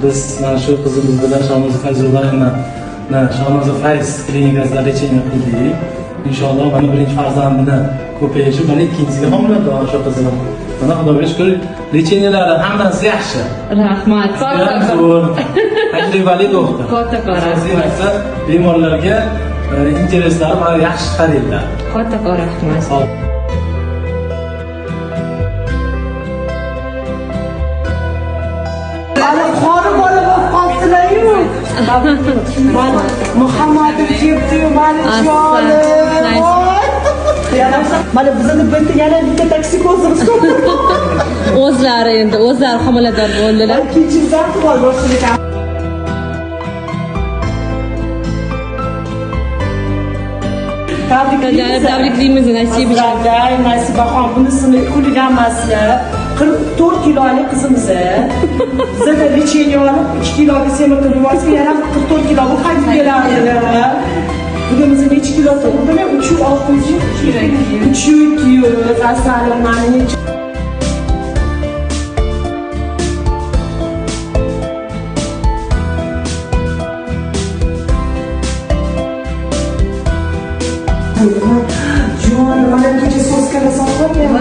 biz mana shu qizimiz bilan Shonoza Fayzullaevna Shonoza Fayz klinikasida lecheniya qildik. Inshaalloh mana birinchi farzandini ko'payishi, mana ikkinchisiga homilador shu qizim. Mana Xudoga shukr, lecheniyalar hammasi yaxshi. Rahmat. Zo'r. Tajribali doktor. Kattakon Asosiy maqsad bemorlarga intereslari mana yaxshi qaraydilar. Kattakon rahmat. Sog' Ana qori bola bo'lib qoldilar-yu. Muhammadov keldi-yu, mani jonim. Mana bizning bitta yana bitta taksi qo'zimiz ko'p. O'zlari endi o'zlari homilador bo'ldilar. Ikkinchisidan qilib boshlaydi. Tabriklaymiz Nasiba. Nasibaxon bunisini kuligan emaslar. 44 kilolik qizimiz. Bizda lecheniya olib 2 kiloga semirtirib yuborsa, yana 44 kilo bu qaytib keladi. Bugün necha kilo tug'dimi? 300 asalim mani. Jo'n, mana kecha soskani sotib